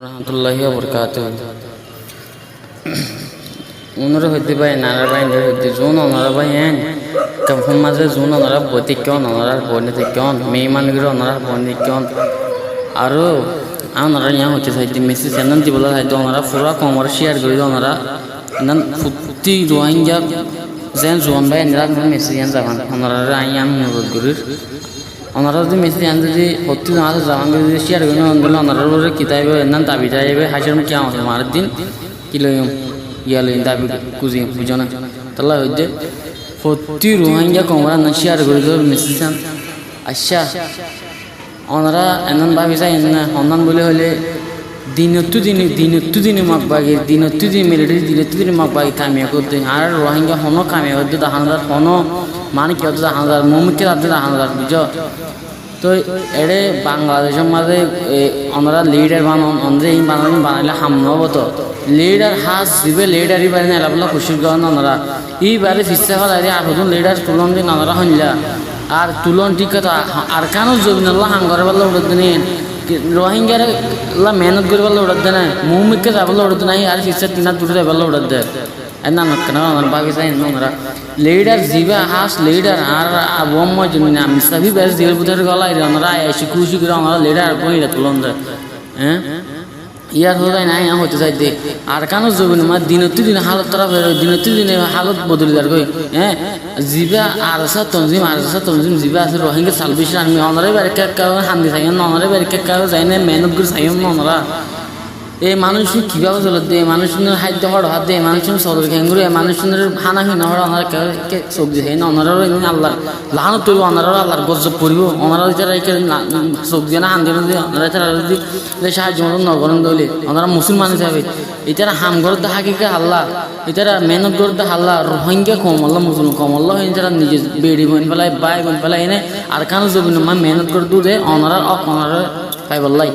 রহমতুল্লাহি ওয়া বারাকাতুহু ওনারা হইতে পারে নারা ভাই হইতে জোন ওনারা ভাই কাম মাঝে জোন ওনারা বইতে কেন ওনারা বইতে কেন মেয়ে মানুষগুলো ওনারা বইতে কেন আরও ওনারা ইয়া হচ্ছে সাইতে মেসেজ এনান দিবলা সাইতে ওনারা পুরা কমর শেয়ার করে ওনারা এনান ফুটি রোহিঙ্গা যেন জোন ভাই এনারা মেসেজ এন যাবান ওনারা আইয়া আমি অনুরোধ করি ওনারা যদি মেসেজ আন যদি সত্যি না যাবান যদি শেয়ার করে দিলে ওনারা কিতাবে এনান দাবি যাইবে হাসির কি আমাদের মারের দিন কি লইম ইয়া লইম দাবি খুঁজি বুঝো না তাহলে হইতে সত্যি রোহিঙ্গা কমরা না শেয়ার করে দেবে মেসেজ আন আচ্ছা ওনারা এমন ভাবি যায় না সন্ধান বলে হলে দিনত্তু দিনে মাকবাগি দিনত্তু দিন মিলিটারি দিনত্তু দিনে মাকবাগি কামিয়া করতে আর রোহিঙ্গা হনো কামিয়া করতে দেখানোর হনো মানে কি হতে দেখানোর মুমিকে তাদের দেখানোর বুঝো তো এড়ে বাংলাদেশের মাঝে ওনারা লিডার বানানো এই বানাইলে হামলা হতো লিডার হাস দিবে লিডারই বাড়ি না এলাবলা খুশির গান ওনারা এইবারে ফিসা ফেলাই আর হতুন লিডার তুলন দিন ওনারা হইলা আর তুলন ঠিক কথা আর কেন জবিনাল্লাহ হাঙ্গরে বললে উড়তে নেই রোহিঙ্গার মেহনত করে বললে উড়তে নাই মুমিকে যাবলে উড়তে নাই আর ফিসা তিনার দূরে যাবলে উড়তে না কেন আমার বাকি চাই ওনারা লিডার জিবা হাস লিডার আর বোম্মা জন্য আমি সবই বেশ দিল বুধের গলা ওনারা এসে খুশি করে আমরা লিডার বই তুলন দেয় হ্যাঁ ইয়ার হয়ে নাই হতে চাইতে আর কেন জবিন আমার দিনত্তি দিন হালত তারা দিনত্তি দিনে হালত বদলি যার কই হ্যাঁ জিবা আরসা তঞ্জিম জিবা আছে রোহিঙ্গা সালভেশন আর্মি ওনারাই বাড়িকে হান্দি চাই ওনারাই বাড়িকে যাই না মেহনত করে চাই ওনারা এই মানুষ কীভাবে চলত দে মানুষের খাদ্য হওয়ার হাত দেয় মানুষের সদর খেঙ্গুরি মানুষের হানা হিনা হওয়ার ওনারা সবজি খাই না ওনারাও আল্লাহর লাহানো তুলব ওনারাও আল্লাহর গজব পড়ব ওনারাও যারা সবজি না হান্দি ওনারা তারা যদি সাহায্য মতো নগরণ দলে ওনারা মুসলমান হিসাবে এটারা হাম করতে হাকিকে আল্লাহ এটারা মেহনত করতে আল্লাহ রোহিঙ্গা কমল্লা মুসলমান কমল্লা হয়ে তারা নিজে বেড়ি বন ফেলায় বাই বন ফেলায় এনে আর কেন জবিন মেহনত করে দু দে ওনারা পাইবল্লাই